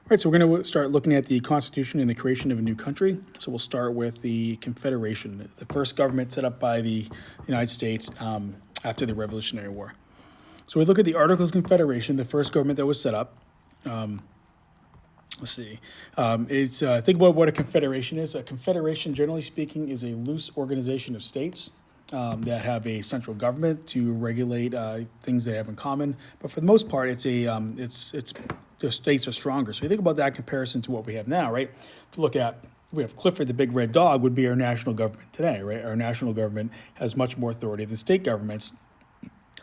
All right, so we're going to start looking at the Constitution and the creation of a new country. So we'll start with the Confederation, the first government set up by the United States after the Revolutionary War. So we look at the Articles of Confederation, the first government that was set up. Let's see. It's think about what a confederation is. A confederation, generally speaking, is a loose organization of states that have a central government to regulate things they have in common. But for the most part, it's the states are stronger. So you think about that comparison to what we have now, right? If you look at, we have Clifford the Big Red Dog would be our national government today, right? Our national government has much more authority than state governments.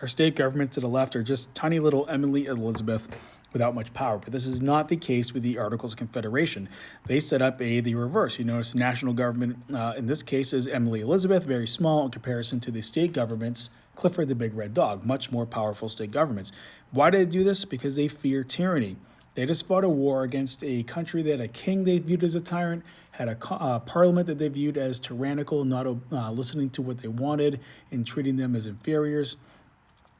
Our state governments to the left are just tiny little Emily Elizabeth without much power. But this is not the case with the Articles of Confederation. They set up the reverse. You notice national government, in this case, is Emily Elizabeth, very small in comparison to the state governments, Clifford the Big Red Dog, much more powerful state governments. Why did they do this? Because they fear tyranny. They just fought a war against a country that had a king they viewed as a tyrant, had a parliament that they viewed as tyrannical, not listening to what they wanted and treating them as inferiors.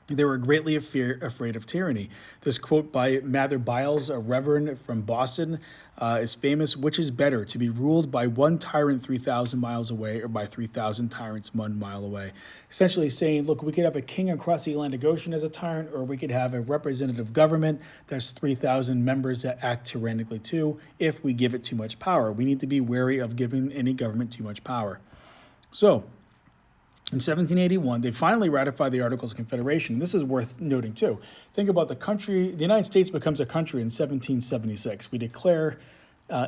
They were greatly afraid of tyranny. This quote by Mather Byles, a reverend from Boston, is famous. Which is better, to be ruled by one tyrant 3,000 miles away or by 3,000 tyrants 1 mile away? Essentially saying, look, we could have a king across the Atlantic Ocean as a tyrant, or we could have a representative government that's 3,000 members that act tyrannically too if we give it too much power. We need to be wary of giving any government too much power. So, in 1781, they finally ratified the Articles of Confederation. This is worth noting, too. Think about the country. The United States becomes a country in 1776. We declare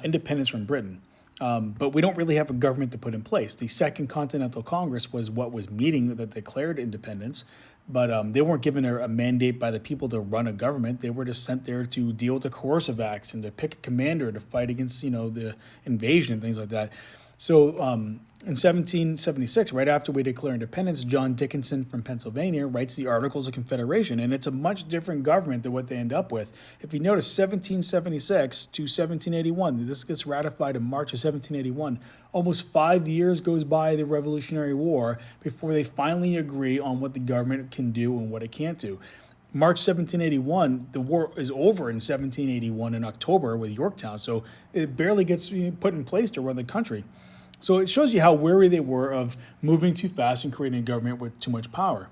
independence from Britain. But we don't really have a government to put in place. The Second Continental Congress was what was meeting that declared independence, but they weren't given a mandate by the people to run a government. They were just sent there to deal with the coercive acts and to pick a commander to fight against, the invasion and things like that. So in 1776, right after we declare independence, John Dickinson from Pennsylvania writes the Articles of Confederation, and it's a much different government than what they end up with. If you notice, 1776 to 1781, this gets ratified in March of 1781. Almost 5 years goes by the Revolutionary War before they finally agree on what the government can do and what it can't do. March 1781, the war is over in 1781 in October with Yorktown, so it barely gets put in place to run the country. So it shows you how wary they were of moving too fast and creating a government with too much power.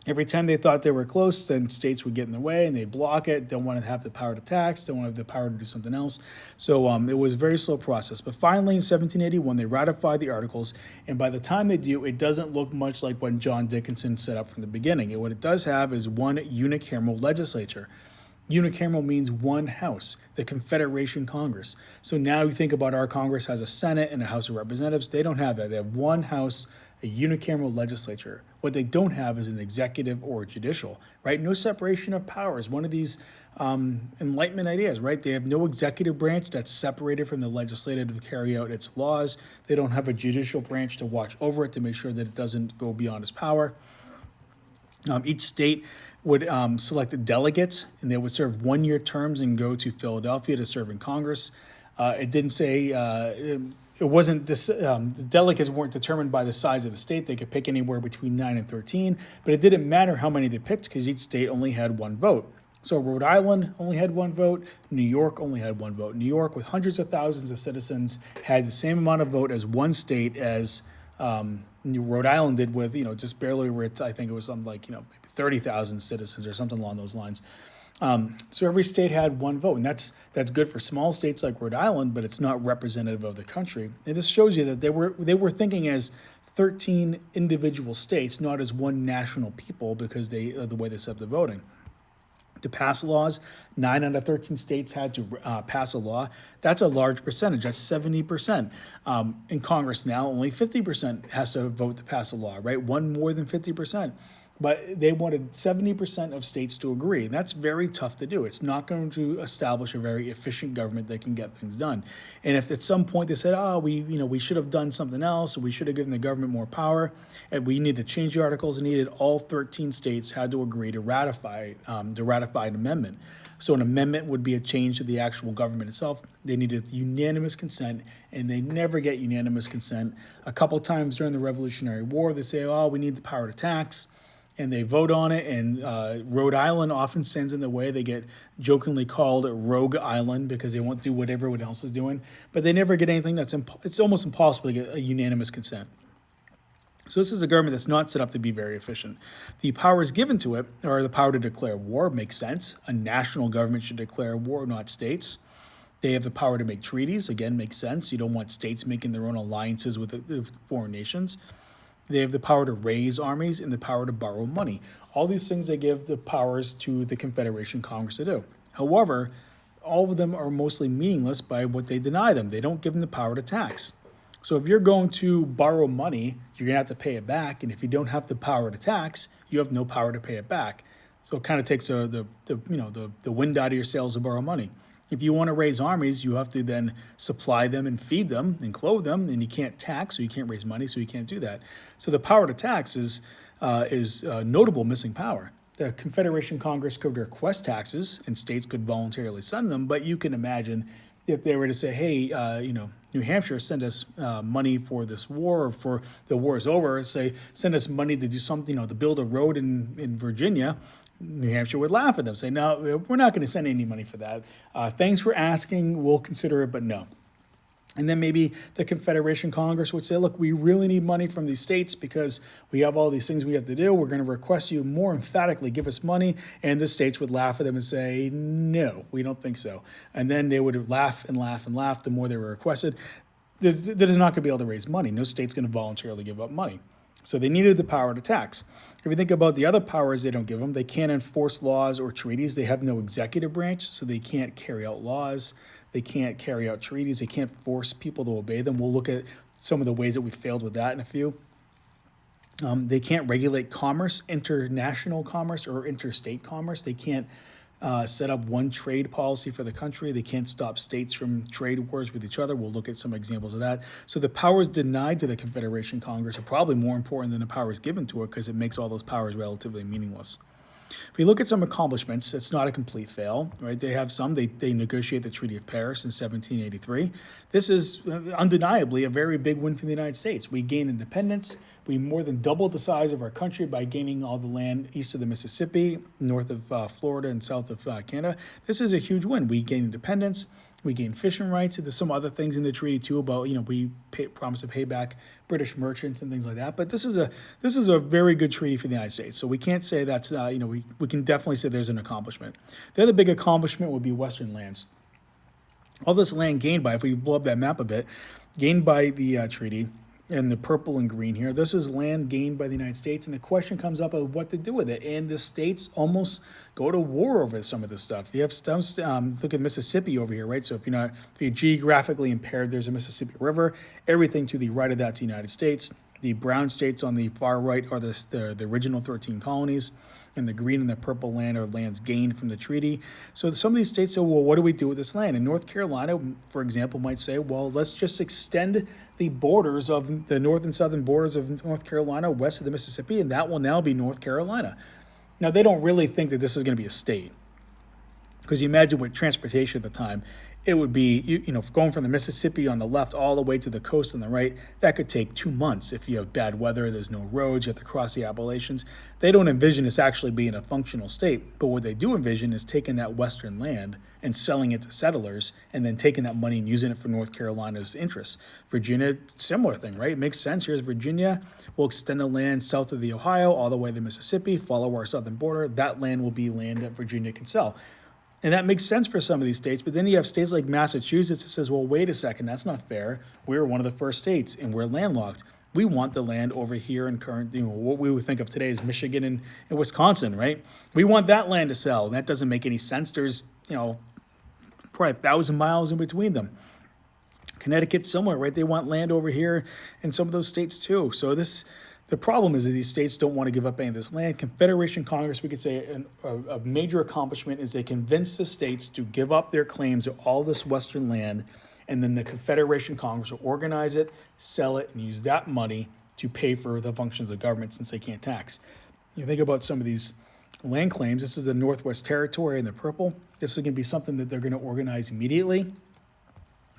Every time they thought they were close, then states would get in the way and they'd block it, don't want to have the power to tax, don't want to have the power to do something else. So it was a very slow process. But finally, in 1781, they ratified the Articles, and by the time they do, it doesn't look much like what John Dickinson set up from the beginning. And what it does have is one unicameral legislature. Unicameral means one house, the Confederation Congress. So now you think about our Congress has a Senate and a House of Representatives. They don't have that. They have one house, a unicameral legislature. What they don't have is an executive or judicial, right? No separation of powers. One of these Enlightenment ideas, right? They have no executive branch that's separated from the legislative to carry out its laws. They don't have a judicial branch to watch over it to make sure that it doesn't go beyond its power. Each state would select delegates, and they would serve one-year terms and go to Philadelphia to serve in Congress. It didn't say it wasn't the delegates weren't determined by the size of the state. They could pick anywhere between 9 and 13, but it didn't matter how many they picked because each state only had one vote. So Rhode Island only had one vote. New York only had one vote. New York, with hundreds of thousands of citizens, had the same amount of vote as one state as Rhode Island did with, just barely over it. I think it was something like, maybe 30,000 citizens or something along those lines. So every state had one vote, and that's good for small states like Rhode Island, but it's not representative of the country. And this shows you that they were thinking as 13 individual states, not as one national people, because the way they set up the voting. To pass laws, 9 out of 13 states had to pass a law. That's a large percentage. That's 70%. In Congress now, only 50% has to vote to pass a law, right? One more than 50%. But they wanted 70% of states to agree. And that's very tough to do. It's not going to establish a very efficient government that can get things done. And if at some point they said, we should have done something else, or we should have given the government more power, and we need to change the articles, and needed all 13 states had to agree to ratify an amendment. So an amendment would be a change to the actual government itself. They needed unanimous consent, and they never get unanimous consent. A couple times during the Revolutionary War, they say, we need the power to tax. and they vote on it. And Rhode Island often sends in the way. They get jokingly called Rogue Island because they won't do what everyone else is doing, but they never get anything it's almost impossible to get a unanimous consent. So this is a government that's not set up to be very efficient. The powers given to it are the power to declare war, makes sense. A national government should declare war, not states. They have the power to make treaties, again, makes sense. You don't want states making their own alliances with the foreign nations. They have the power to raise armies and the power to borrow money. All these things they give the powers to the Confederation Congress to do. However, all of them are mostly meaningless by what they deny them. They don't give them the power to tax. So if you're going to borrow money, you're going to have to pay it back. And if you don't have the power to tax, you have no power to pay it back. So it kind of takes the wind out of your sails to borrow money. If you want to raise armies, you have to then supply them and feed them and clothe them, and you can't tax, so you can't raise money, so you can't do that. So the power to tax is notable missing power. The Confederation Congress could request taxes, and states could voluntarily send them, but you can imagine if they were to say, hey, New Hampshire, send us money for this war, or for the war is over, say, send us money to do something, to build a road in Virginia, New Hampshire would laugh at them, say, no, we're not going to send any money for that. Thanks for asking, we'll consider it, but no. And then maybe the Confederation Congress would say, look, we really need money from these states because we have all these things we have to do. We're going to request you more emphatically give us money. And the states would laugh at them and say, no, we don't think so. And then they would laugh and laugh and laugh the more they were requested. They're not going to be able to raise money. No state's going to voluntarily give up money. So they needed the power to tax. If you think about the other powers they don't give them, they can't enforce laws or treaties. They have no executive branch, so they can't carry out laws. They can't carry out treaties. They can't force people to obey them. We'll look at some of the ways that we failed with that in a few. They can't regulate commerce, international commerce or interstate commerce. They can't set up one trade policy for the country. They can't stop states from trade wars with each other. We'll look at some examples of that. So the powers denied to the Confederation Congress are probably more important than the powers given to it because it makes all those powers relatively meaningless. If we look at some accomplishments, it's not a complete fail, right? They have some. They negotiate the Treaty of Paris in 1783. This is undeniably a very big win for the United States. We gained independence. We more than doubled the size of our country by gaining all the land east of the Mississippi, north of Florida, and south of Canada. This is a huge win. We gained independence. We gained fishing rights. There's some other things in the treaty too about we promise to pay back British merchants and things like that. But this is a very good treaty for the United States. So we can't say that's we can definitely say there's an accomplishment. The other big accomplishment would be Western lands. All this land gained by, if we blow up that map a bit, gained by the treaty. And the purple and green here, this is land gained by the United States, and the question comes up of what to do with it. And the states almost go to war over some of this stuff. You have some, look at Mississippi over here, right? So if you're geographically impaired, there's a Mississippi River. Everything to the right of that's the United States. The brown states on the far right are the original 13 colonies, and the green and the purple land are lands gained from the treaty. So some of these states say, well, what do we do with this land? And North Carolina, for example, might say, well, let's just extend the borders of the north and southern borders of North Carolina west of the Mississippi, and that will now be North Carolina. Now, they don't really think that this is going to be a state, because you imagine with transportation at the time, it would be, going from the Mississippi on the left all the way to the coast on the right, that could take 2 months. If you have bad weather, there's no roads, you have to cross the Appalachians. They don't envision this actually being a functional state, but what they do envision is taking that western land and selling it to settlers, and then taking that money and using it for North Carolina's interests. Virginia, similar thing, right? It makes sense. Here's Virginia. We'll extend the land south of the Ohio all the way to Mississippi, follow our southern border. That land will be land that Virginia can sell. And that makes sense for some of these states, but then you have states like Massachusetts that says, well, wait a second, that's not fair. We're one of the first states, and we're landlocked. We want the land over here in current, what we would think of today as Michigan and Wisconsin, right? We want that land to sell, and that doesn't make any sense. There's, probably 1,000 miles in between them. Connecticut, similar, right? They want land over here in some of those states too. So the problem is that these states don't want to give up any of this land. Confederation Congress, we could say a major accomplishment is they convinced the states to give up their claims to all this western land, and then the Confederation Congress will organize it, sell it, and use that money to pay for the functions of government since they can't tax. You think about some of these land claims. This is the Northwest Territory in the purple. This is going to be something that they're going to organize immediately.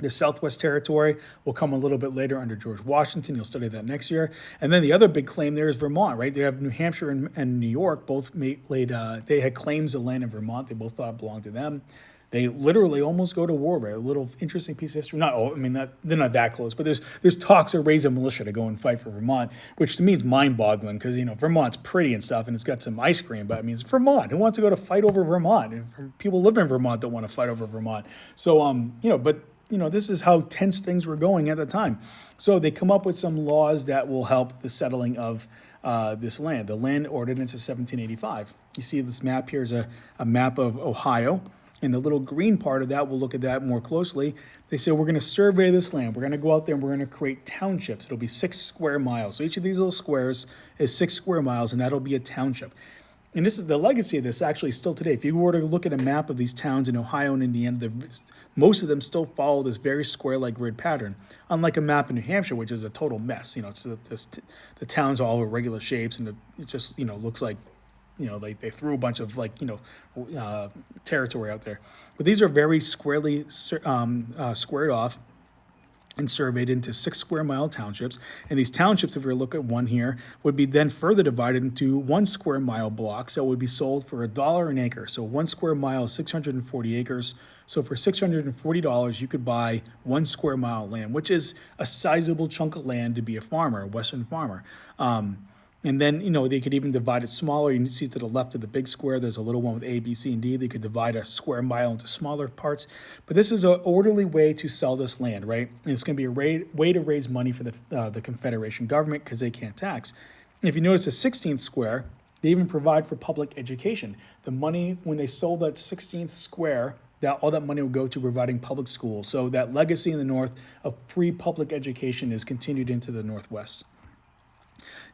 The Southwest Territory will come a little bit later under George Washington. You'll study that next year. And then the other big claim there is Vermont, right? They have New Hampshire and New York both they had claims of land in Vermont. They both thought it belonged to them. They literally almost go to war, right? A little interesting piece of history. They're not that close, but there's talks of raise a militia to go and fight for Vermont, which to me is mind-boggling because, Vermont's pretty and stuff, and it's got some ice cream, but it's Vermont. Who wants to go to fight over Vermont? And people live in Vermont don't want to fight over Vermont. So, this is how tense things were going at the time. So they come up with some laws that will help the settling of this land. The Land Ordinance of 1785. You see this map here is a map of Ohio. And the little green part of that, we'll look at that more closely. They say we're going to survey this land. We're going to go out there and we're going to create townships. It'll be 6 square miles. So each of these little squares is 6 square miles, and that'll be a township. And this is the legacy of this actually still today. If you were to look at a map of these towns in Ohio and Indiana, most of them still follow this very square-like grid pattern. Unlike a map in New Hampshire, which is a total mess. It's the towns are all irregular shapes, and it just looks like they threw a bunch of territory out there. But these are very squarely squared off and surveyed into 6 square mile townships. And these townships, if we look at one here, would be then further divided into 1 square mile blocks that would be sold for $1 an acre. So 1 square mile is 640 acres. So for $640, you could buy 1 square mile of land, which is a sizable chunk of land to be a farmer, a Western farmer. And then, they could even divide it smaller. You can see to the left of the big square, there's a little one with A, B, C, and D. They could divide a square mile into smaller parts. But this is an orderly way to sell this land, right? And it's going to be a way to raise money for the Confederation government because they can't tax. And if you notice the 16th square, they even provide for public education. The money, when they sold that 16th square, all that money would go to providing public schools. So that legacy in the North of free public education is continued into the Northwest.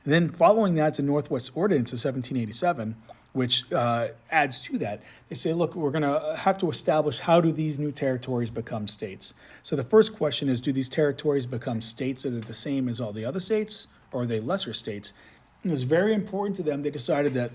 And then following that's the Northwest Ordinance of 1787, which adds to that. They say, look, we're going to have to establish how do these new territories become states. So the first question is, do these territories become states that are the same as all the other states, or are they lesser states? It was very important to them. They decided that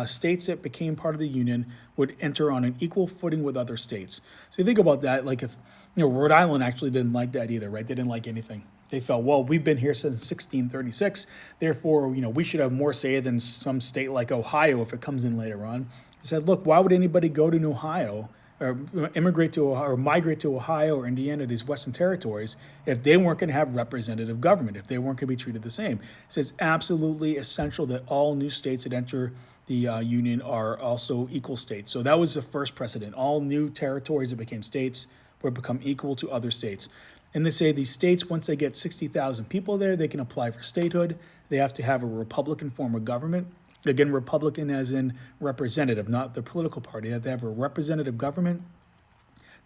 states that became part of the Union would enter on an equal footing with other states. So you think about that, like if, Rhode Island actually didn't like that either, right? They didn't like anything. They felt, well, we've been here since 1636. Therefore, we should have more say than some state like Ohio if it comes in later on. They said, look, why would anybody go to Ohio or immigrate to Ohio or migrate to Ohio or Indiana, these Western territories, if they weren't going to have representative government, if they weren't going to be treated the same? So it's absolutely essential that all new states that enter the Union are also equal states. So that was the first precedent. All new territories that became states would become equal to other states. And they say these states, once they get 60,000 people there, they can apply for statehood. They have to have a Republican form of government. Again, Republican as in representative, not the political party. They have to have a representative government.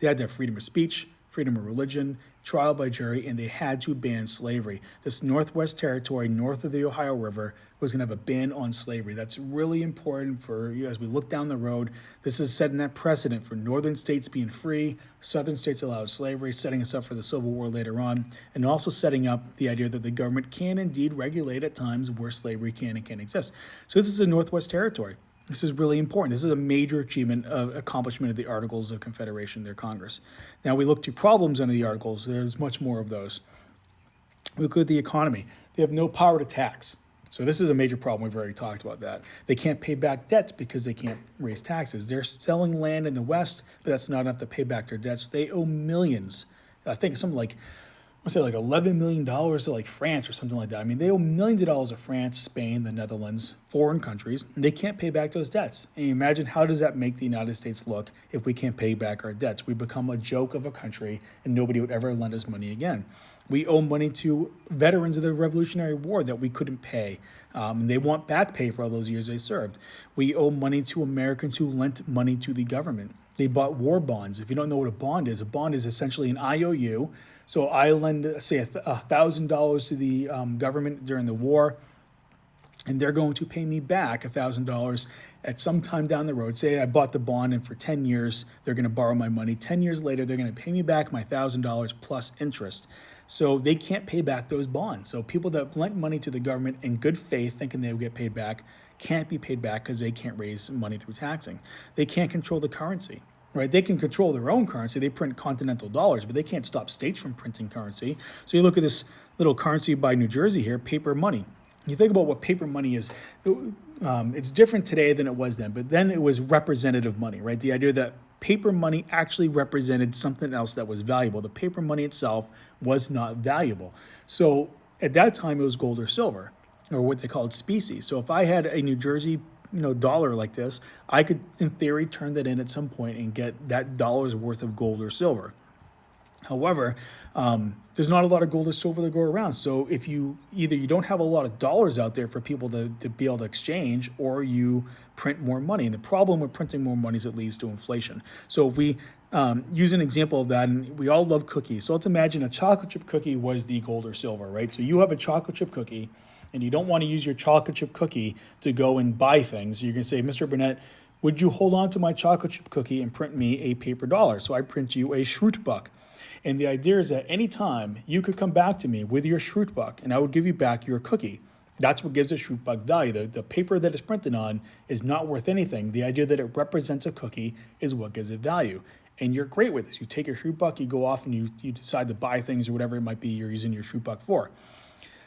They had to have freedom of speech, freedom of religion, trial by jury, and they had to ban slavery. This Northwest Territory, north of the Ohio River, was going to have a ban on slavery. That's really important for as we look down the road. This is setting that precedent for northern states being free, southern states allowed slavery, setting us up for the Civil War later on, and also setting up the idea that the government can indeed regulate at times where slavery can and can't exist. So this is a Northwest Territory. This is really important. This is a major achievement, accomplishment of the Articles of Confederation, their Congress. Now we look to problems under the Articles. There's much more of those. We look at the economy. They have no power to tax. So this is a major problem. We've already talked about that. They can't pay back debts because they can't raise taxes. They're selling land in the West, but that's not enough to pay back their debts. They owe millions. I think something like, like $11 million to like France or something like that. I mean, they owe millions of dollars to France, Spain, the Netherlands, foreign countries, and they can't pay back those debts. And you imagine how does that make the United States look if we can't pay back our debts? We become a joke of a country and nobody would ever lend us money again. We owe money to veterans of the Revolutionary War that we couldn't pay. They want back pay for all those years they served. We owe money to Americans who lent money to the government. They bought war bonds. If you don't know what a bond is essentially an IOU. So I lend, say, $1,000 to the government during the war, and they're going to pay me back $1,000 at some time down the road. Say I bought the bond, and for 10 years, they're going to borrow my money. 10 years later, they're going to pay me back my $1,000 plus interest. So they can't pay back those bonds. So people that lent money to the government in good faith, thinking they would get paid back, can't be paid back because they can't raise money through taxing. They can't control the currency. right? They can control their own currency. They print continental dollars, but they can't stop states from printing currency. So you look at this little currency by New Jersey here, paper money. You think about what paper money is. It's different today than it was then, but then it was representative money, right? The idea that paper money actually represented something else that was valuable. The paper money itself was not valuable. So at that time, it was gold or silver, or what they called specie. So if I had a New Jersey dollar like this, I could, in theory, turn that in at some point and get that dollar's worth of gold or silver. However, there's not a lot of gold or silver to go around. So if you don't have a lot of dollars out there for people to be able to exchange, or you print more money. And the problem with printing more money is it leads to inflation. So if we use an example of that, and we all love cookies. So let's imagine a chocolate chip cookie was the gold or silver, right? So you have a chocolate chip cookie, and you don't want to use your chocolate chip cookie to go and buy things. You're going to say, Mr. Burnett, would you hold on to my chocolate chip cookie and print me a paper dollar? So I print you a Schrute buck. And the idea is that any time you could come back to me with your Schrute buck, and I would give you back your cookie. That's what gives a Schrute buck value. The paper that it's printed on is not worth anything. The idea that it represents a cookie is what gives it value. And you're great with this. You take your Schrute buck, you go off and you decide to buy things or whatever it might be you're using your Schrute buck for.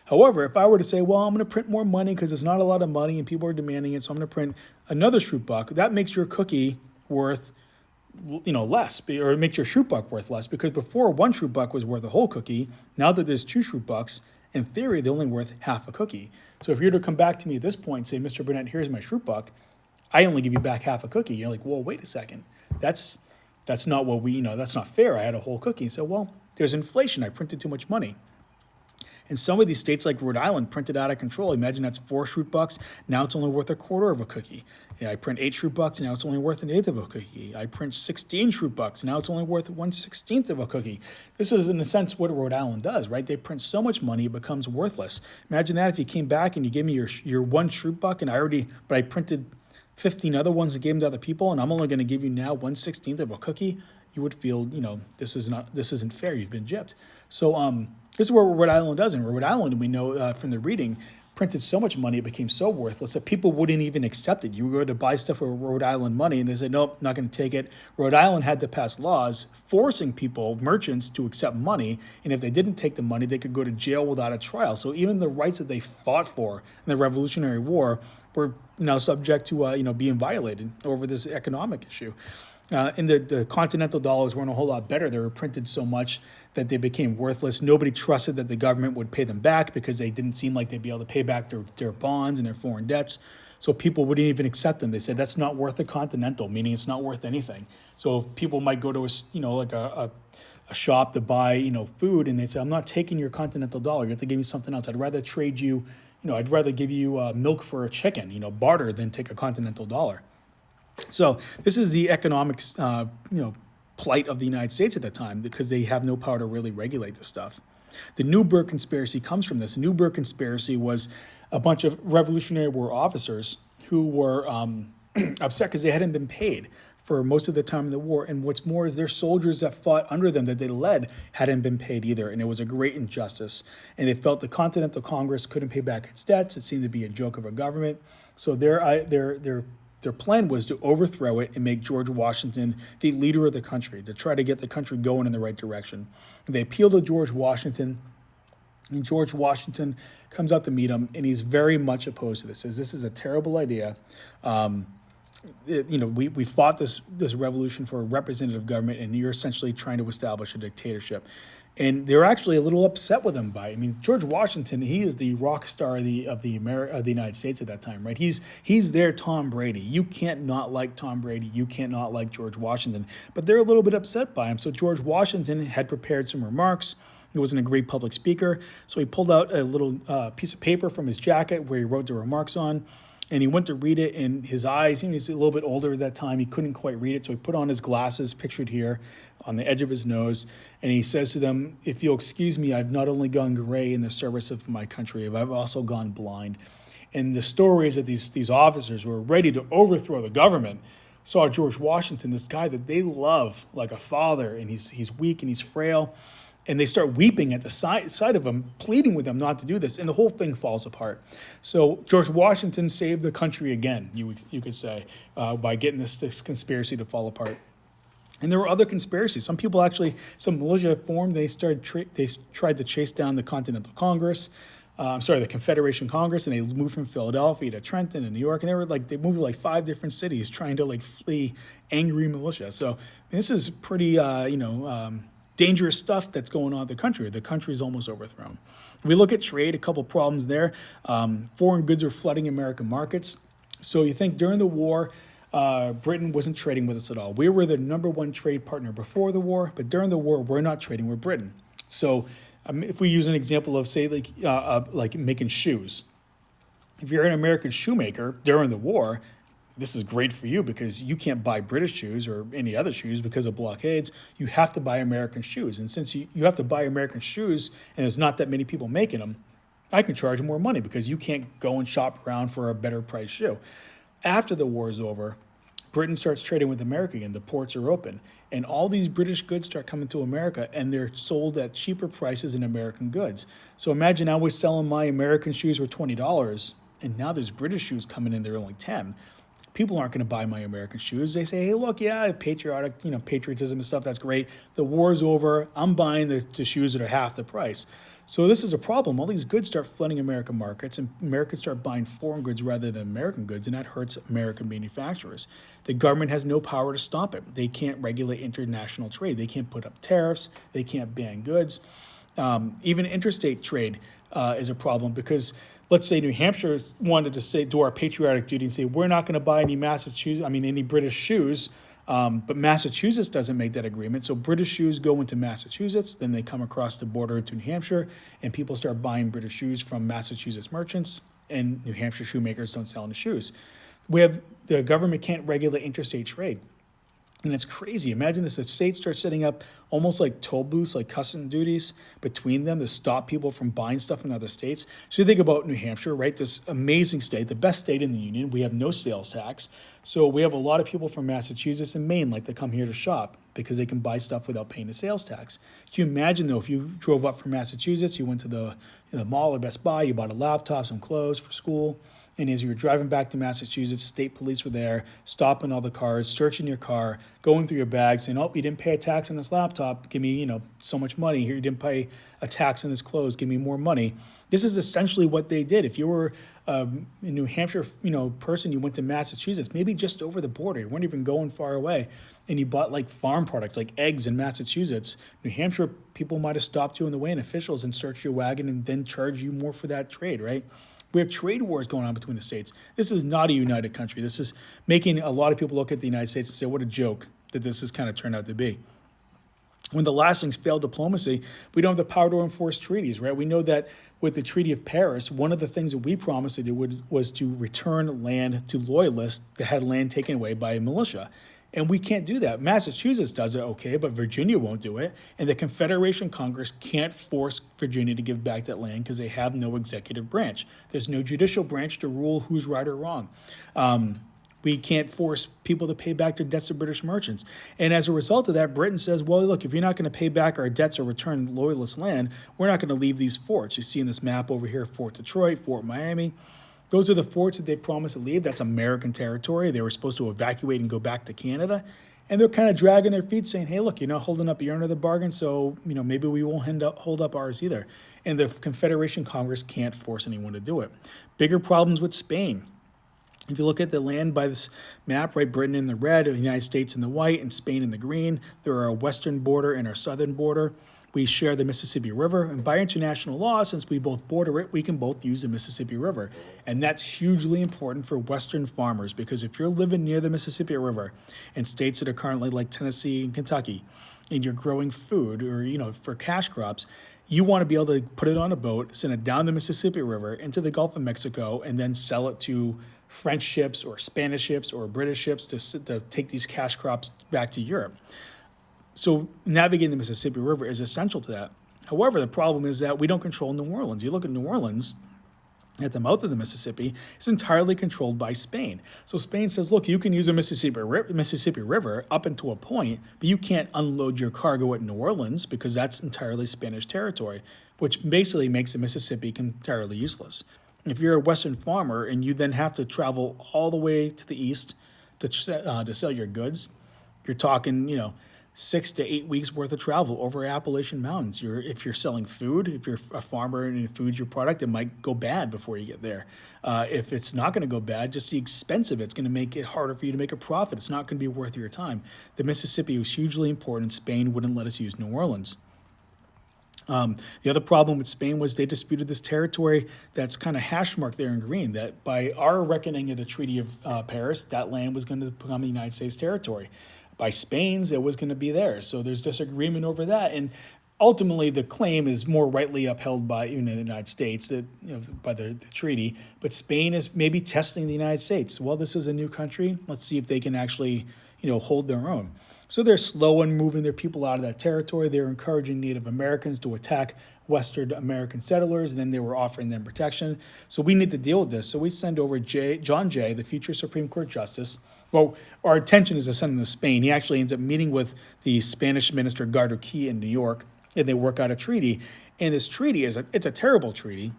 However, if I were to say, well, I'm going to print more money because there's not a lot of money and people are demanding it, so I'm going to print another Schrute buck, that makes your cookie worth less, or it makes your Schrute buck worth less, because before one Schrute buck was worth a whole cookie. Now that there's two Schrute bucks, in theory, they're only worth half a cookie. So if you were to come back to me at this point and say, Mr. Burnett, here's my Schrute buck, I only give you back half a cookie. You're like, well, wait a second. That's not what that's not fair. I had a whole cookie. So, well, there's inflation. I printed too much money. And some of these states like Rhode Island printed out of control. Imagine that's 4 Schrute bucks. Now it's only worth a quarter of a cookie. Yeah, I print 8 Schrute bucks. Now it's only worth an eighth of a cookie. I print 16 Schrute bucks. Now it's only worth 1/16 of a cookie. This is, in a sense, what Rhode Island does, right? They print so much money, it becomes worthless. Imagine that if you came back and you gave me your one Schrute buck, and I printed 15 other ones and gave them to other people, and I'm only going to give you now 1/16 of a cookie. You would feel, this isn't fair. You've been gypped. So this is what Rhode Island does. And Rhode Island, we know from the reading, printed so much money, it became so worthless that people wouldn't even accept it. You would go to buy stuff with Rhode Island money, and they said, nope, not going to take it. Rhode Island had to pass laws forcing merchants, to accept money. And if they didn't take the money, they could go to jail without a trial. So even the rights that they fought for in the Revolutionary War were now subject to being violated over this economic issue. And the continental dollars weren't a whole lot better. They were printed so much that they became worthless. Nobody trusted that the government would pay them back because they didn't seem like they'd be able to pay back their bonds and their foreign debts. So people wouldn't even accept them. They said that's not worth a continental, meaning it's not worth anything. So people might go to a shop to buy food, and they say, I'm not taking your continental dollar. You have to give me something else. I'd rather trade you. I'd rather give you milk for a chicken. Barter than take a continental dollar. So this is the economics, plight of the United States at that time, because they have no power to really regulate this stuff. The Newburgh Conspiracy comes from this. The Newburgh Conspiracy was a bunch of Revolutionary War officers who were upset because they hadn't been paid for most of the time in the war. And what's more is their soldiers that fought under them, that they led, hadn't been paid either. And it was a great injustice. And they felt the Continental Congress couldn't pay back its debts. It seemed to be a joke of a government. So their plan was to overthrow it and make George Washington the leader of the country, to try to get the country going in the right direction. They appealed to George Washington, and George Washington comes out to meet him, and he's very much opposed to this. Says this is a terrible idea. We fought this revolution for a representative government, and you're essentially trying to establish a dictatorship. And they're actually a little upset with him by it. I mean, George Washington, he is the rock star of the United States at that time, right? He's their Tom Brady. You can't not like Tom Brady. You can't not like George Washington. But they're a little bit upset by him. So George Washington had prepared some remarks. He wasn't a great public speaker. So he pulled out a little piece of paper from his jacket where he wrote the remarks on. And he went to read it, and his eyes, he was a little bit older at that time, he couldn't quite read it, so he put on his glasses, pictured here, on the edge of his nose, and he says to them, if you'll excuse me, I've not only gone gray in the service of my country, I've also gone blind. And the story is that these officers who were ready to overthrow the government saw George Washington, this guy that they love like a father, and he's weak and he's frail, and they start weeping at the sight of him, pleading with him not to do this, and the whole thing falls apart. So George Washington saved the country again, you could say, by getting this conspiracy to fall apart. And there were other conspiracies. Some people actually, some militia formed. They tried to chase down the Continental Congress. The Confederation Congress, and they moved from Philadelphia to Trenton and New York, and they moved to like 5 different cities trying to like flee angry militia. So this is pretty, dangerous stuff that's going on in the country. The country is almost overthrown. If we look at trade, a couple problems there. Foreign goods are flooding American markets. So you think during the war, Britain wasn't trading with us at all. We were the number one trade partner before the war, but during the war, we're not trading with Britain. So if we use an example of, say, like making shoes, if you're an American shoemaker during the war, this is great for you because you can't buy British shoes or any other shoes because of blockades. You have to buy American shoes. And since you have to buy American shoes and there's not that many people making them, I can charge more money because you can't go and shop around for a better price shoe. After the war is over, Britain starts trading with America again. The ports are open. And all these British goods start coming to America, and they're sold at cheaper prices than American goods. So imagine I was selling my American shoes for $20, and now there's British shoes coming in, they're only $10. People aren't going to buy my American shoes. They say, hey, look, yeah, patriotism and stuff, that's great. The war's over. I'm buying the shoes that are half the price. So this is a problem. All these goods start flooding American markets, and Americans start buying foreign goods rather than American goods, and that hurts American manufacturers. The government has no power to stop it. They can't regulate international trade. They can't put up tariffs. They can't ban goods. Even interstate trade is a problem because let's say New Hampshire wanted to do our patriotic duty and say, we're not going to buy any British shoes. But Massachusetts doesn't make that agreement. So British shoes go into Massachusetts, then they come across the border into New Hampshire, and people start buying British shoes from Massachusetts merchants, and New Hampshire shoemakers don't sell any shoes. The government can't regulate interstate trade. And it's crazy. Imagine this, the states start setting up almost like toll booths, like custom duties between them to stop people from buying stuff in other states. So you think about New Hampshire, right? This amazing state, the best state in the union. We have no sales tax. So we have a lot of people from Massachusetts and Maine like to come here to shop because they can buy stuff without paying the sales tax. Can you imagine, though, if you drove up from Massachusetts, you went to the mall or Best Buy, you bought a laptop, some clothes for school, and as you were driving back to Massachusetts, state police were there, stopping all the cars, searching your car, going through your bag, saying, oh, you didn't pay a tax on this laptop. Give me, so much money. Here, you didn't pay a tax on this clothes. Give me more money. This is essentially what they did. If you were a New Hampshire, person, you went to Massachusetts, maybe just over the border, you weren't even going far away, and you bought like farm products, like eggs in Massachusetts, New Hampshire people might have stopped you on the way, and officials, and searched your wagon and then charged you more for that trade, right? We have trade wars going on between the states. This is not a united country. This is making a lot of people look at the United States and say, what a joke that this has kind of turned out to be. When the last thing's failed diplomacy, we don't have the power to enforce treaties, right? We know that with the Treaty of Paris, one of the things that we promised to do was to return land to loyalists that had land taken away by a militia. And we can't do that. Massachusetts does it okay, but Virginia won't do it. And the Confederation Congress can't force Virginia to give back that land because they have no executive branch. There's no judicial branch to rule who's right or wrong. We can't force people to pay back their debts to British merchants. And as a result of that, Britain says, well, look, if you're not going to pay back our debts or return loyalist land, we're not going to leave these forts. You see in this map over here, Fort Detroit, Fort Miami. Those are the forts that they promised to leave. That's American territory. They were supposed to evacuate and go back to Canada. And they're kind of dragging their feet saying, hey, look, you're not holding up your end of the bargain, so maybe we won't hold up ours either. And the Confederation Congress can't force anyone to do it. Bigger problems with Spain. If you look at the land by this map, right, Britain in the red, the United States in the white, and Spain in the green, there are our western border and our southern border. We share the Mississippi River, and by international law, since we both border it, we can both use the Mississippi River. And that's hugely important for Western farmers, because if you're living near the Mississippi River in states that are currently like Tennessee and Kentucky, and you're growing food or, for cash crops, you want to be able to put it on a boat, send it down the Mississippi River into the Gulf of Mexico, and then sell it to French ships or Spanish ships or British ships to take these cash crops back to Europe. So navigating the Mississippi River is essential to that. However, the problem is that we don't control New Orleans. You look at New Orleans, at the mouth of the Mississippi, it's entirely controlled by Spain. So Spain says, look, you can use the Mississippi River up into a point, but you can't unload your cargo at New Orleans because that's entirely Spanish territory, which basically makes the Mississippi entirely useless. If you're a Western farmer and you then have to travel all the way to the east to sell your goods, You're talking, 6 to 8 weeks worth of travel over Appalachian Mountains. If you're selling food, if you're a farmer and food's your product, it might go bad before you get there. If it's not going to go bad, just the expense of it's going to make it harder for you to make a profit. It's not going to be worth your time. The Mississippi was hugely important. Spain wouldn't let us use New Orleans. The other problem with Spain was they disputed this territory that's kind of hash marked there in green, that by our reckoning of the Treaty of Paris, that land was going to become a United States territory. By Spain's, it was going to be theirs. So there's disagreement over that. And ultimately, the claim is more rightly upheld by even the United States, that by the treaty. But Spain is maybe testing the United States. Well, this is a new country. Let's see if they can actually hold their own. So they're slow in moving their people out of that territory. They're encouraging Native Americans to attack Western American settlers, and then they were offering them protection. So we need to deal with this. So we send over John Jay, the future Supreme Court Justice. Well, our intention is to send him to Spain. He actually ends up meeting with the Spanish minister Gardoqui in New York, and they work out a treaty. And this treaty it's a terrible treaty.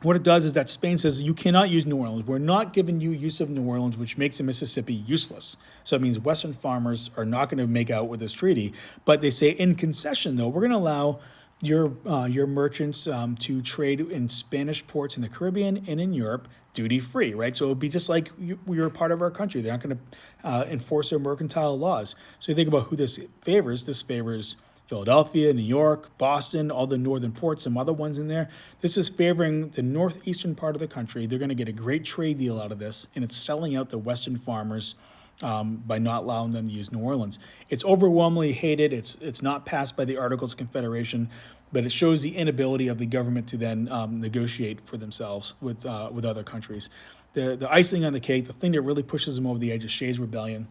What it does is that Spain says you cannot use New Orleans. We're not giving you use of New Orleans, which makes the Mississippi useless. So it means Western farmers are not going to make out with this treaty. But they say in concession, though, we're going to allow your merchants to trade in Spanish ports in the Caribbean and in Europe duty free, right? So it would be just like you're a part of our country. They're not going to enforce their mercantile laws. So you think about who this favors. This favors Philadelphia, New York, Boston, all the northern ports, some other ones in there. This is favoring the northeastern part of the country. They're going to get a great trade deal out of this, and it's selling out the Western farmers by not allowing them to use New Orleans. It's overwhelmingly hated. It's not passed by the Articles of Confederation, but it shows the inability of the government to then negotiate for themselves with other countries. The icing on the cake, the thing that really pushes them over the edge is Shays' Rebellion.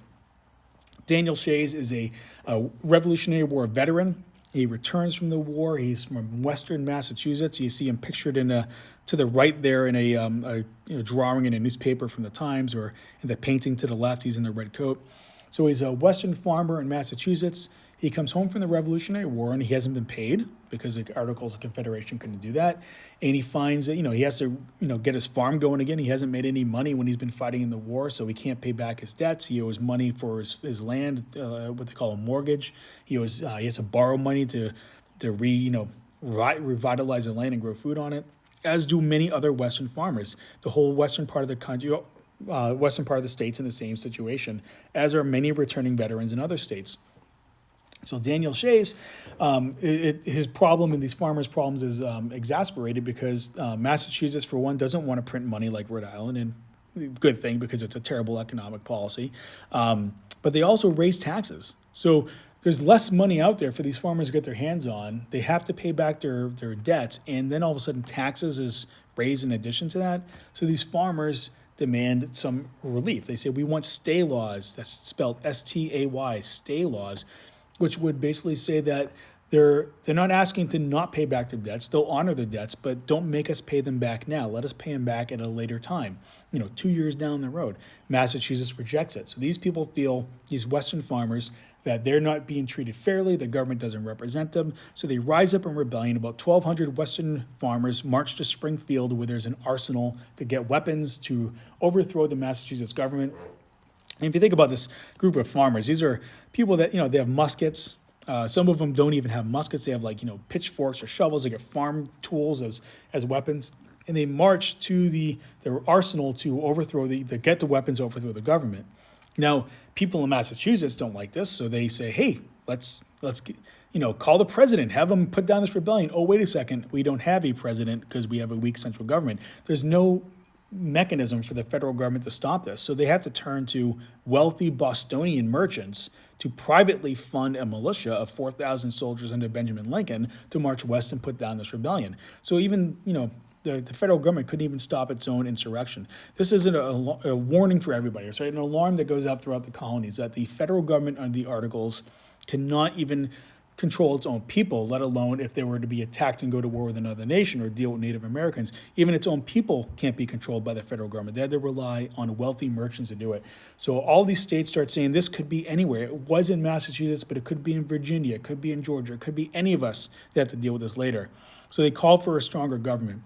Daniel Shays is a Revolutionary War veteran. He returns from the war. He's from Western Massachusetts. You see him pictured to the right there in a drawing in a newspaper from the Times, or in the painting to the left, he's in the red coat. So he's a Western farmer in Massachusetts. He comes home from the Revolutionary War, and he hasn't been paid because the Articles of Confederation couldn't do that. And he finds that, he has to, get his farm going again. He hasn't made any money when he's been fighting in the war, so he can't pay back his debts. He owes money for his land, what they call a mortgage. He has to borrow money to revitalize the land and grow food on it, as do many other Western farmers. The whole western part of the country, western part of the state's in the same situation, as are many returning veterans in other states. So Daniel Shays, his problem and these farmers' problems is exasperated because Massachusetts, for one, doesn't want to print money like Rhode Island, and good thing because it's a terrible economic policy. But they also raise taxes. So there's less money out there for these farmers to get their hands on. They have to pay back their debts, and then all of a sudden taxes is raised in addition to that. So these farmers demand some relief. They say, we want stay laws. That's spelled S-T-A-Y, stay laws, which would basically say that they're not asking to not pay back their debts. They'll honor their debts, but don't make us pay them back now. Let us pay them back at a later time, 2 years down the road. Massachusetts rejects it. So these people feel, these Western farmers, that they're not being treated fairly. The government doesn't represent them. So they rise up in rebellion. About 1,200 Western farmers march to Springfield, where there's an arsenal to get weapons to overthrow the Massachusetts government. And if you think about this group of farmers, these are people that, they have muskets. Some of them don't even have muskets. They have pitchforks or shovels. They get farm tools as weapons. And they march to their arsenal to overthrow to get the weapons to overthrow the government. Now, people in Massachusetts don't like this, so they say, hey, let's call the president, have him put down this rebellion. Oh, wait a second, we don't have a president because we have a weak central government. There's no mechanism for the federal government to stop this. So they have to turn to wealthy Bostonian merchants to privately fund a militia of 4,000 soldiers under Benjamin Lincoln to march west and put down this rebellion. So even, the federal government couldn't even stop its own insurrection. This isn't a warning for everybody. It's an alarm that goes out throughout the colonies that the federal government under the Articles cannot even control its own people, let alone if they were to be attacked and go to war with another nation or deal with Native Americans. Even its own people can't be controlled by the federal government. They had to rely on wealthy merchants to do it. So all these states start saying this could be anywhere. It was in Massachusetts, but it could be in Virginia, it could be in Georgia, it could be any of us that have to deal with this later. So they call for a stronger government.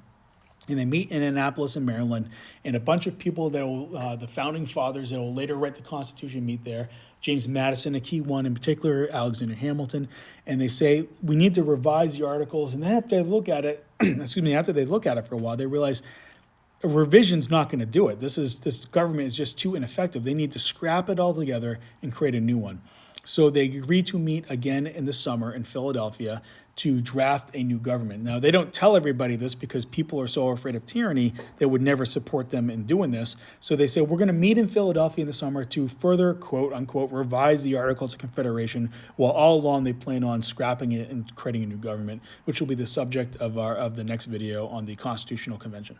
And they meet in Annapolis in Maryland, and a bunch of people the founding fathers that will later write the Constitution meet there. James Madison, a key one in particular, Alexander Hamilton, and they say we need to revise the articles. And then after they look at it, after they look at it for a while, they realize a revision's not going to do it. This government is just too ineffective. They need to scrap it all together and create a new one. So they agreed to meet again in the summer in Philadelphia to draft a new government. Now, they don't tell everybody this because people are so afraid of tyranny, they would never support them in doing this. So they say, we're going to meet in Philadelphia in the summer to further, quote unquote, revise the Articles of Confederation, while all along they plan on scrapping it and creating a new government, which will be the subject of the next video on the Constitutional Convention.